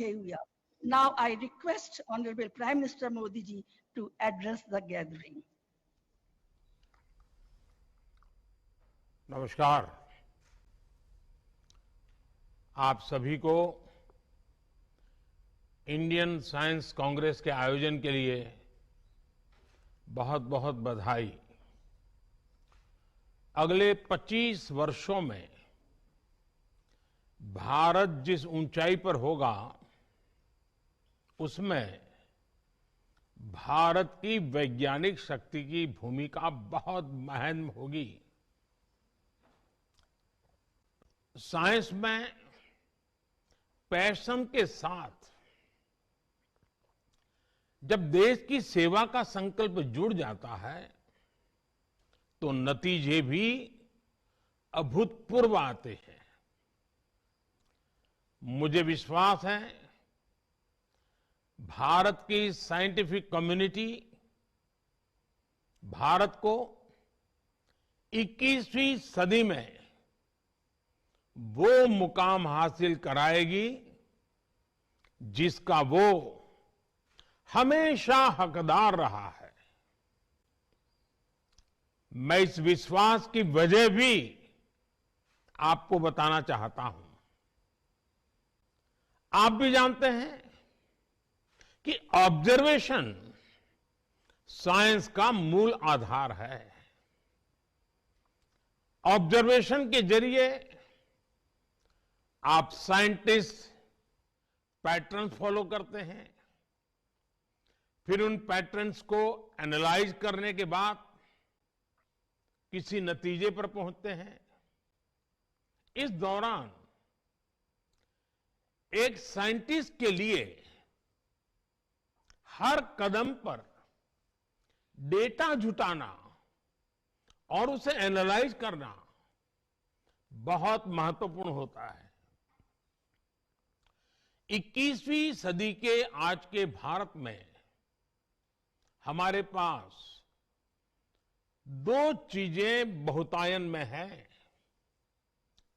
behavior. Now I request Honorable Prime Minister Modi ji to address the gathering. नमस्कार। आप सभी को Indian science Congress के आयोजन के लिए बहुत बहुत बधाई। अगले 25 वर्षों में भारत जिस ऊंचाई पर होगा उसमें भारत की वैज्ञानिक शक्ति की भूमिका बहुत अहम होगी। साइंस में पैशन के साथ जब देश की सेवा का संकल्प जुड़ जाता है तो नतीजे भी अभूतपूर्व आते हैं। मुझे विश्वास है भारत की साइंटिफिक कम्युनिटी भारत को 21वीं सदी में वो मुकाम हासिल कराएगी जिसका वो हमेशा हकदार रहा है। मैं इस विश्वास की वजह भी आपको बताना चाहता हूं। आप भी जानते हैं कि ऑब्जर्वेशन साइंस का मूल आधार है। ऑब्जर्वेशन के जरिए आप साइंटिस्ट पैटर्न्स फॉलो करते हैं, फिर उन पैटर्न्स को एनालाइज करने के बाद किसी नतीजे पर पहुंचते हैं। इस दौरान एक साइंटिस्ट के लिए हर कदम पर डेटा जुटाना और उसे एनालाइज करना बहुत महत्वपूर्ण होता है। 21वीं सदी के आज के भारत में हमारे पास दो चीजें बहुतायन में हैं।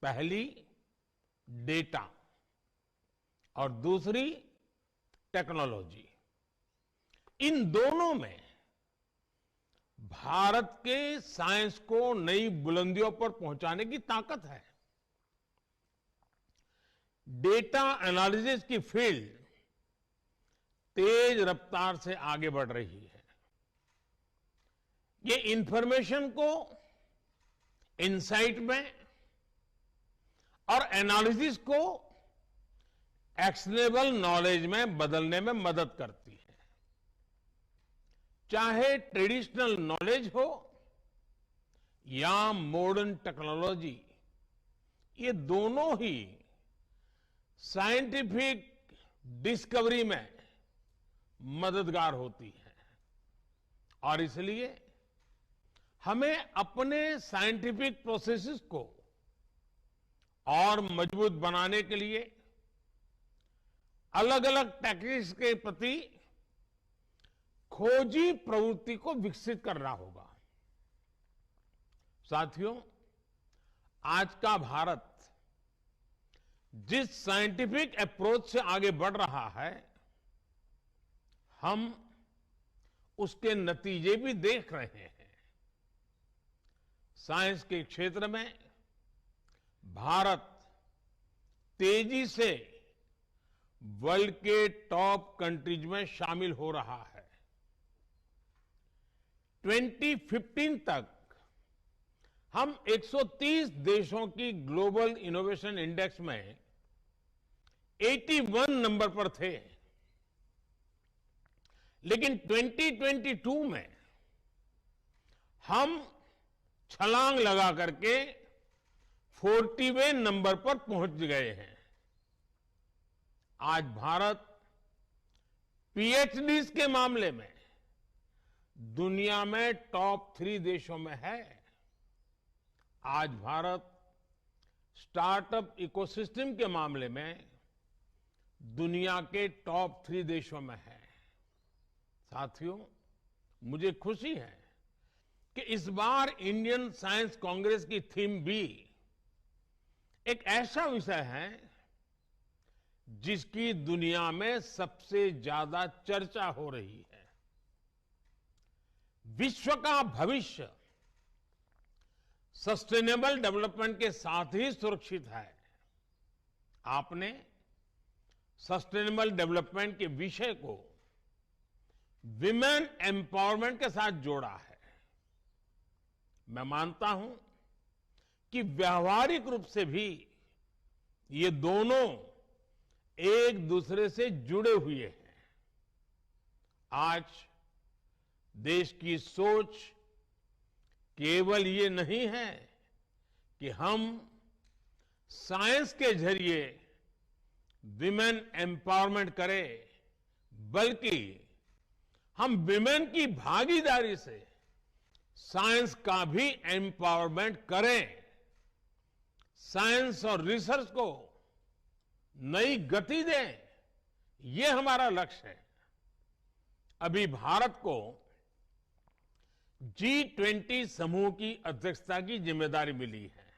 पहली डेटा और दूसरी टेक्नोलॉजी। इन दोनों में भारत के साइंस को नई बुलंदियों पर पहुंचाने की ताकत है। डेटा एनालिसिस की फील्ड तेज रफ्तार से आगे बढ़ रही है। ये इंफॉर्मेशन को इनसाइट में और एनालिसिस को एक्शनेबल नॉलेज में बदलने में मदद करती है। चाहे ट्रेडिशनल नॉलेज हो या मॉडर्न टेक्नोलॉजी, ये दोनों ही साइंटिफिक डिस्कवरी में मददगार होती है। और इसलिए हमें अपने साइंटिफिक प्रोसेसेस को और मजबूत बनाने के लिए अलग अलग टेक्निक्स के प्रति खोजी प्रवृत्ति को विकसित करना होगा। साथियों, आज का भारत जिस साइंटिफिक अप्रोच से आगे बढ़ रहा है, हम उसके नतीजे भी देख रहे हैं। साइंस के क्षेत्र में भारत तेजी से वर्ल्ड के टॉप कंट्रीज में शामिल हो रहा है। 2015 तक हम 130 देशों की ग्लोबल इनोवेशन इंडेक्स में 81 नंबर पर थे, लेकिन 2022 में हम छलांग लगा करके 40वें नंबर पर पहुंच गए हैं। आज भारत पीएचडीज के मामले में दुनिया में टॉप 3 देशों में है। आज भारत स्टार्टअप इकोसिस्टम के मामले में दुनिया के टॉप 3 देशों में है। साथियों, मुझे खुशी है कि इस बार इंडियन साइंस कांग्रेस की थीम भी एक ऐसा विषय है जिसकी दुनिया में सबसे ज्यादा चर्चा हो रही है। विश्व का भविष्य सस्टेनेबल डेवलपमेंट के साथ ही सुरक्षित है। आपने सस्टेनेबल डेवलपमेंट के विषय को विमेन एम्पावरमेंट के साथ जोड़ा है। मैं मानता हूं कि व्यावहारिक रूप से भी ये दोनों एक दूसरे से जुड़े हुए हैं। आज देश की सोच केवल ये नहीं है कि हम साइंस के जरिए विमेन एम्पावरमेंट करें, बल्कि हम विमेन की भागीदारी से साइंस का भी एम्पावरमेंट करें, साइंस और रिसर्च को नई गति दें, ये हमारा लक्ष्य है। अभी भारत को G20 समूह की अध्यक्षता की जिम्मेदारी मिली है।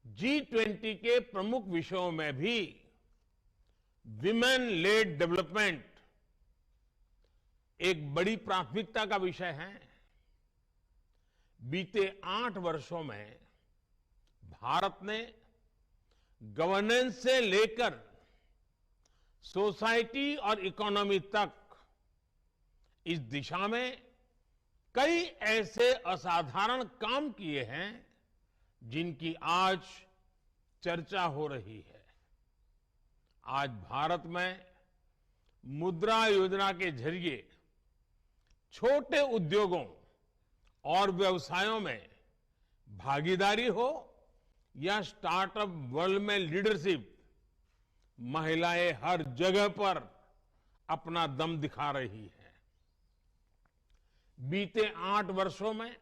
G20 के प्रमुख विषयों में भी विमेन लेड डेवलपमेंट एक बड़ी प्राथमिकता का विषय है। बीते 8 वर्षों में भारत ने गवर्नेंस से लेकर सोसाइटी और इकोनॉमी तक इस दिशा में कई ऐसे असाधारण काम किए हैं जिनकी आज चर्चा हो रही है। आज भारत में मुद्रा योजना के जरिए छोटे उद्योगों और व्यवसायों में भागीदारी हो या स्टार्टअप वर्ल्ड में लीडरशिप, महिलाएं हर जगह पर अपना दम दिखा रही है। बीते 8 वर्षों में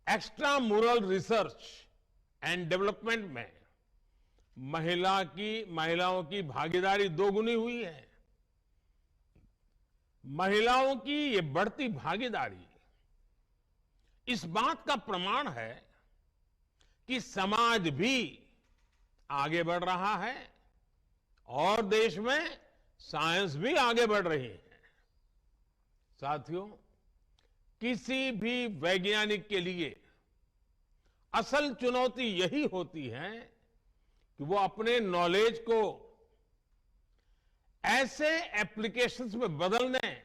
एक्स्ट्रा मुरल रिसर्च एंड डेवलपमेंट में महिलाओं की भागीदारी दोगुनी हुई है। महिलाओं की ये बढ़ती भागीदारी इस बात का प्रमाण है कि समाज भी आगे बढ़ रहा है और देश में साइंस भी आगे बढ़ रही है। साथियों, किसी भी वैज्ञानिक के लिए असल चुनौती यही होती है कि वो अपने नॉलेज को ऐसे एप्लीकेशंस में बदल दें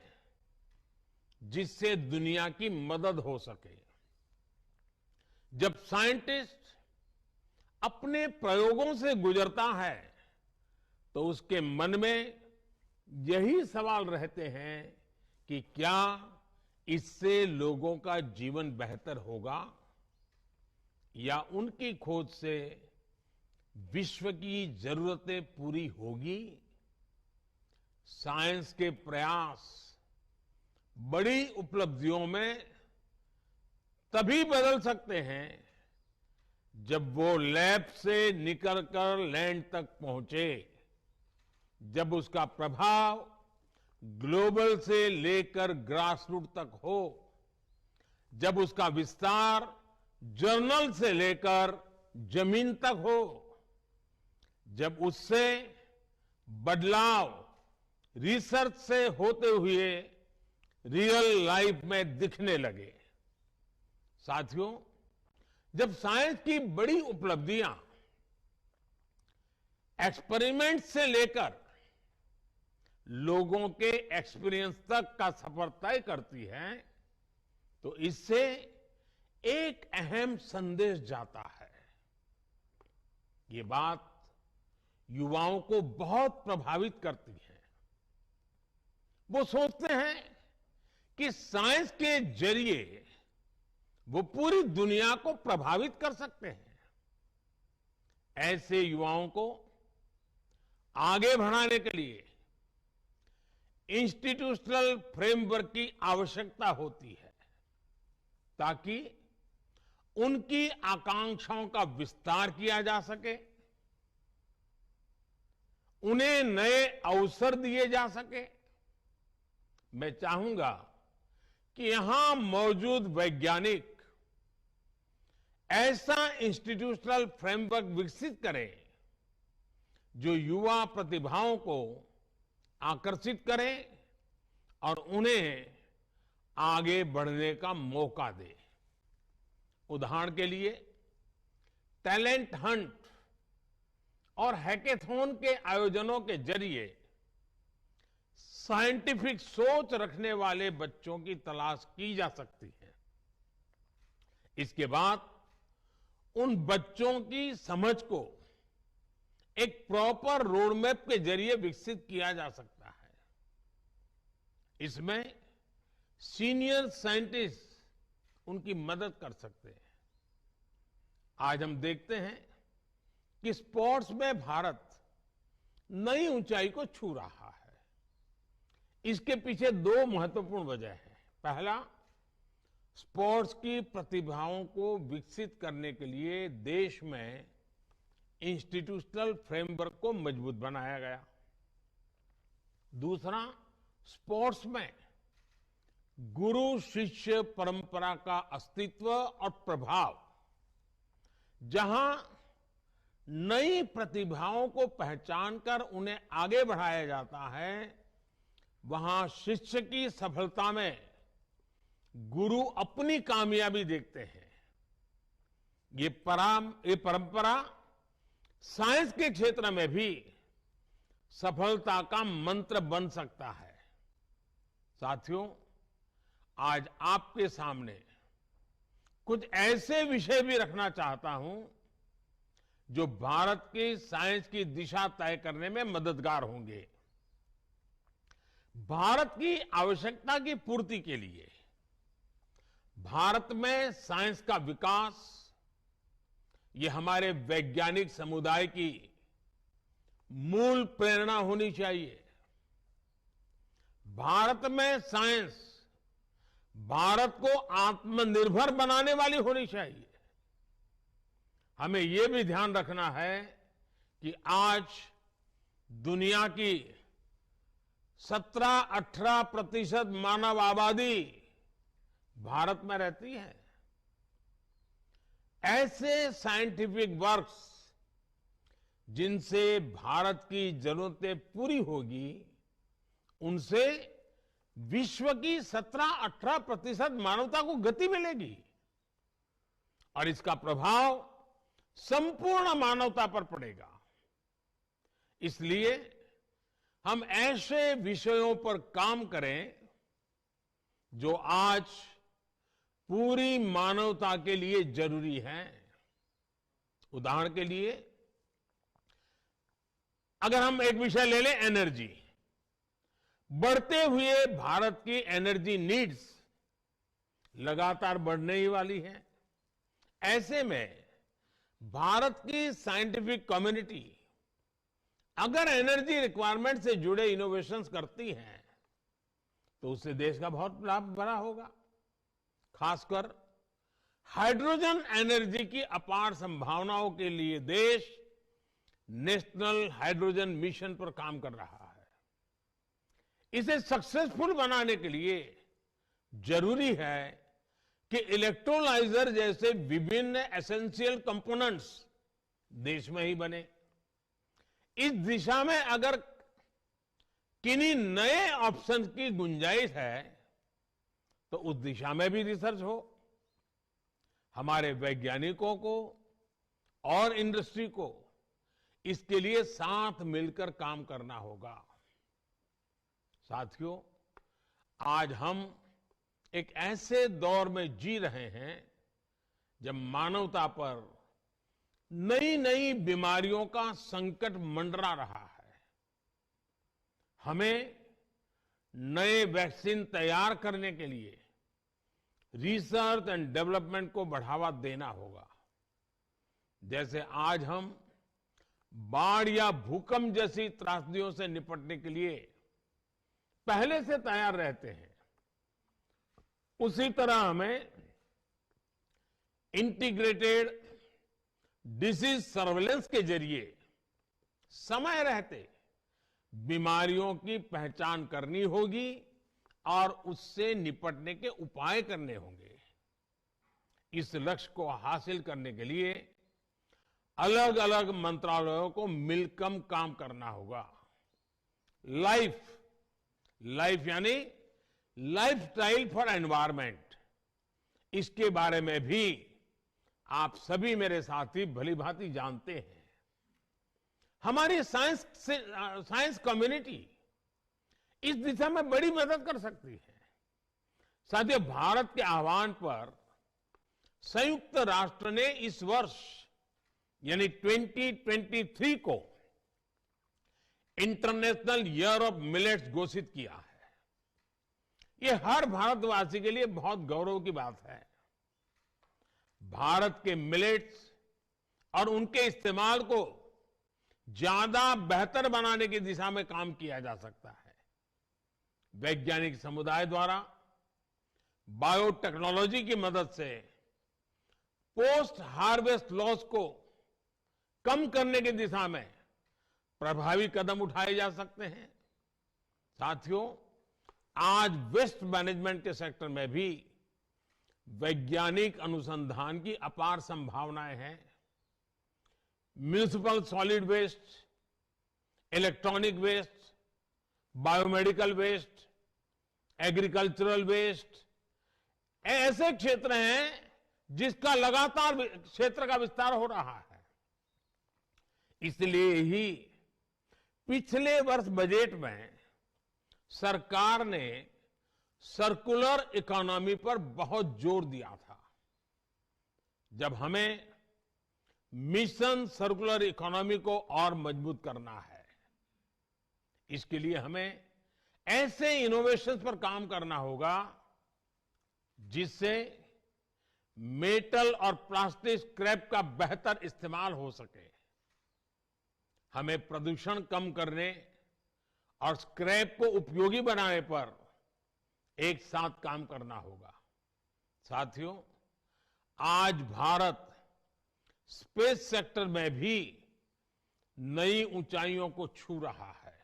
जिससे दुनिया की मदद हो सके। जब साइंटिस्ट अपने प्रयोगों से गुजरता है तो उसके मन में यही सवाल रहते हैं कि क्या इससे लोगों का जीवन बेहतर होगा या उनकी खोज से विश्व की जरूरतें पूरी होगी। साइंस के प्रयास बड़ी उपलब्धियों में तभी बदल सकते हैं जब वो लैब से निकलकर लैंड तक पहुंचे, जब उसका प्रभाव ग्लोबल से लेकर ग्रास रूट तक हो, जब उसका विस्तार जर्नल से लेकर जमीन तक हो, जब उससे बदलाव रिसर्च से होते हुए रियल लाइफ में दिखने लगे। साथियों, जब साइंस की बड़ी उपलब्धियां एक्सपेरिमेंट से लेकर लोगों के एक्सपीरियंस तक का सफर तय करती है तो इससे एक अहम संदेश जाता है। ये बात युवाओं को बहुत प्रभावित करती है। वो सोचते हैं कि साइंस के जरिए वो पूरी दुनिया को प्रभावित कर सकते हैं। ऐसे युवाओं को आगे बढ़ाने के लिए इंस्टीट्यूशनल फ्रेमवर्क की आवश्यकता होती है ताकि उनकी आकांक्षाओं का विस्तार किया जा सके, उन्हें नए अवसर दिए जा सके। मैं चाहूंगा कि यहां मौजूद वैज्ञानिक ऐसा इंस्टीट्यूशनल फ्रेमवर्क विकसित करें जो युवा प्रतिभाओं को आकर्षित करे और उन्हें आगे बढ़ने का मौका दे। उदाहरण के लिए टैलेंट हंट और हैकेथॉन के आयोजनों के जरिए साइंटिफिक सोच रखने वाले बच्चों की तलाश की जा सकती है। इसके बाद उन बच्चों की समझ को एक प्रॉपर रोड मैप के जरिए विकसित किया जा सकता है। इसमें सीनियर साइंटिस्ट उनकी मदद कर सकते हैं। आज हम देखते हैं कि स्पोर्ट्स में भारत नई ऊंचाई को छू रहा है। इसके पीछे दो महत्वपूर्ण वजह हैं। पहला, स्पोर्ट्स की प्रतिभाओं को विकसित करने के लिए देश में इंस्टीट्यूशनल फ्रेमवर्क को मजबूत बनाया गया। दूसरा, स्पोर्ट्स में गुरु शिष्य परंपरा का अस्तित्व और प्रभाव, जहां नई प्रतिभाओं को पहचानकर उन्हें आगे बढ़ाया जाता है, वहां शिष्य की सफलता में गुरु अपनी कामयाबी देखते हैं। ये परंपरा साइंस के क्षेत्र में भी सफलता का मंत्र बन सकता है। साथियों, आज आपके सामने कुछ ऐसे विषय भी रखना चाहता हूं जो भारत की साइंस की दिशा तय करने में मददगार होंगे। भारत की आवश्यकता की पूर्ति के लिए भारत में साइंस का विकास, ये हमारे वैज्ञानिक समुदाय की मूल प्रेरणा होनी चाहिए। भारत में साइंस भारत को आत्मनिर्भर बनाने वाली होनी चाहिए। हमें यह भी ध्यान रखना है कि आज दुनिया की 17-18% मानव आबादी भारत में रहती है। ऐसे साइंटिफिक वर्क्स जिनसे भारत की जरूरतें पूरी होगी, उनसे विश्व की 17-18% मानवता को गति मिलेगी और इसका प्रभाव संपूर्ण मानवता पर पड़ेगा। इसलिए हम ऐसे विषयों पर काम करें जो आज पूरी मानवता के लिए जरूरी है। उदाहरण के लिए अगर हम एक विषय ले लें, एनर्जी। बढ़ते हुए भारत की एनर्जी नीड्स लगातार बढ़ने ही वाली है। ऐसे में भारत की साइंटिफिक कम्युनिटी अगर एनर्जी रिक्वायरमेंट से जुड़े इनोवेशंस करती है तो उससे देश का बहुत लाभ बड़ा होगा। खासकर हाइड्रोजन एनर्जी की अपार संभावनाओं के लिए देश नेशनल हाइड्रोजन मिशन पर काम कर रहा है। इसे सक्सेसफुल बनाने के लिए जरूरी है कि इलेक्ट्रोलाइजर जैसे विभिन्न एसेंशियल कंपोनेंट्स देश में ही बने। इस दिशा में अगर किन्हीं नए ऑप्शन की गुंजाइश है तो उस दिशा में भी रिसर्च हो। हमारे वैज्ञानिकों को और इंडस्ट्री को इसके लिए साथ मिलकर काम करना होगा। साथियों, आज हम एक ऐसे दौर में जी रहे हैं जब मानवता पर नई नई बीमारियों का संकट मंडरा रहा है। हमें नए वैक्सीन तैयार करने के लिए रिसर्च एंड डेवलपमेंट को बढ़ावा देना होगा। जैसे आज हम बाढ़ या भूकंप जैसी त्रासदियों से निपटने के लिए पहले से तैयार रहते हैं, उसी तरह हमें इंटीग्रेटेड डिसीज सर्वेलेंस के जरिए समय रहते बीमारियों की पहचान करनी होगी और उससे निपटने के उपाय करने होंगे। इस लक्ष्य को हासिल करने के लिए अलग अलग मंत्रालयों को मिलकर काम करना होगा। लाइफ लाइफ यानी लाइफस्टाइल फॉर एनवायरमेंट, इसके बारे में भी आप सभी मेरे साथी भली भांति जानते हैं। हमारी साइंस कम्युनिटी इस दिशा में बड़ी मदद कर सकती है। साथियों, भारत के आह्वान पर संयुक्त राष्ट्र ने इस वर्ष यानी 2023 को इंटरनेशनल ईयर ऑफ मिलेट्स घोषित किया है। ये हर भारतवासी के लिए बहुत गौरव की बात है। भारत के मिलेट्स और उनके इस्तेमाल को ज्यादा बेहतर बनाने की दिशा में काम किया जा सकता है। वैज्ञानिक समुदाय द्वारा बायोटेक्नोलॉजी की मदद से पोस्ट हार्वेस्ट लॉस को कम करने की दिशा में प्रभावी कदम उठाए जा सकते हैं। साथियों, आज वेस्ट मैनेजमेंट के सेक्टर में भी वैज्ञानिक अनुसंधान की अपार संभावनाएं हैं। Municipal solid waste, electronic waste, biomedical waste, agricultural waste, ऐसे क्षेत्र हैं जिसका लगातार क्षेत्र का विस्तार हो रहा है। इसलिए ही पिछले वर्ष बजट में सरकार ने सर्कुलर इकोनॉमी पर बहुत जोर दिया था। जब हमें मिशन सर्कुलर इकोनॉमी को और मजबूत करना है, इसके लिए हमें ऐसे इनोवेशंस पर काम करना होगा जिससे मेटल और प्लास्टिक स्क्रैप का बेहतर इस्तेमाल हो सके। हमें प्रदूषण कम करने और स्क्रैप को उपयोगी बनाने पर एक साथ काम करना होगा। साथियों, आज भारत स्पेस सेक्टर में भी नई ऊंचाइयों को छू रहा है।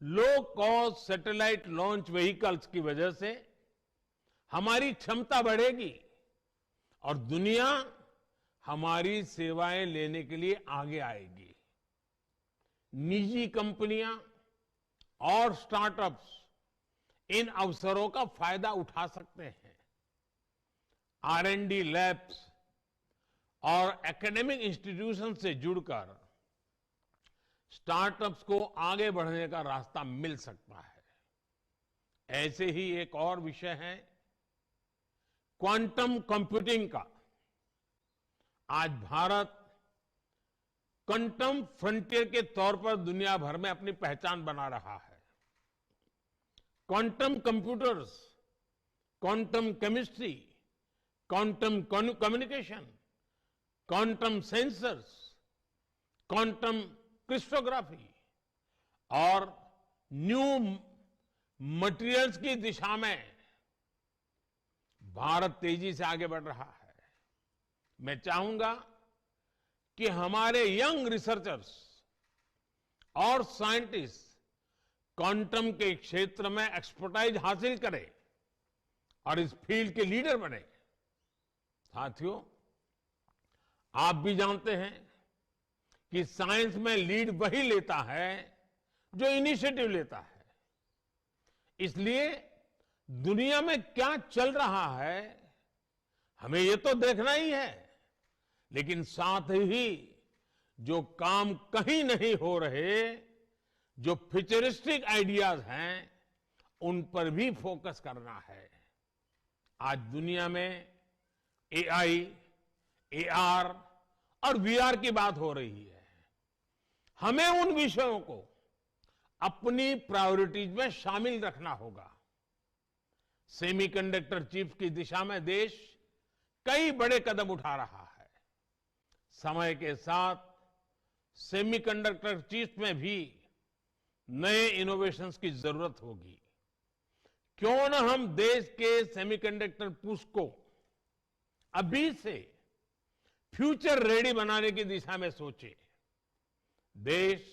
Low cost satellite launch vehicles की वजह से हमारी क्षमता बढ़ेगी और दुनिया हमारी सेवाएं लेने के लिए आगे आएगी। निजी कंपनियां और स्टार्टअप्स इन अवसरों का फायदा उठा सकते हैं। R&D लैब्स और एकेडमिक इंस्टीट्यूशन से जुड़कर स्टार्टअप्स को आगे बढ़ने का रास्ता मिल सकता है। ऐसे ही एक और विषय है क्वांटम कंप्यूटिंग का। आज भारत क्वांटम फ्रंटियर के तौर पर दुनिया भर में अपनी पहचान बना रहा है। Quantum computers, quantum chemistry, quantum communication, quantum sensors, quantum cryptography और न्यू मटेरियल्स की दिशा में भारत तेजी से आगे बढ़ रहा है। मैं चाहूंगा कि हमारे यंग रिसर्चर्स और साइंटिस्ट क्वांटम के क्षेत्र में एक्सपर्टाइज हासिल करें और इस फील्ड के लीडर बने। साथियों, आप भी जानते हैं कि साइंस में लीड वही लेता है जो इनिशिएटिव लेता है। इसलिए दुनिया में क्या चल रहा है हमें ये तो देखना ही है, लेकिन साथ ही जो काम कहीं नहीं हो रहे, जो फ्यूचरिस्टिक आइडियाज हैं, उन पर भी फोकस करना है। आज दुनिया में AI, AR और VR की बात हो रही है। हमें उन विषयों को अपनी प्रायोरिटीज में शामिल रखना होगा। सेमीकंडक्टर चिप्स की दिशा में देश कई बड़े कदम उठा रहा है। समय के साथ सेमीकंडक्टर चिप्स में भी नए इनोवेशंस की जरूरत होगी। क्यों न हम देश के सेमीकंडक्टर पुश को अभी से फ्यूचर रेडी बनाने की दिशा में सोचे। देश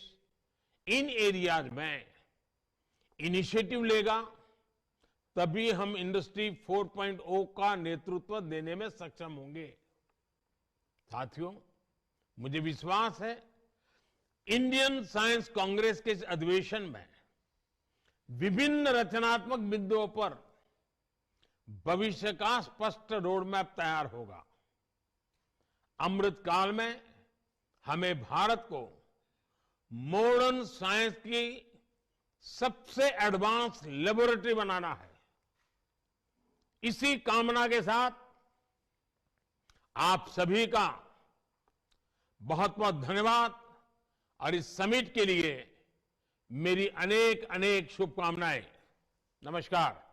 इन एरियाज में इनिशिएटिव लेगा, तभी हम इंडस्ट्री 4.0 का नेतृत्व देने में सक्षम होंगे। साथियों, मुझे विश्वास है इंडियन साइंस कांग्रेस के इस अधिवेशन में विभिन्न रचनात्मक बिंदुओं पर भविष्य का स्पष्ट रोड मैप तैयार होगा। अमृत काल में हमें भारत को मॉडर्न साइंस की सबसे एडवांस लेबोरेटरी बनाना है। इसी कामना के साथ आप सभी का बहुत बहुत धन्यवाद और इस समिट के लिए मेरी अनेक अनेक शुभकामनाएं। नमस्कार।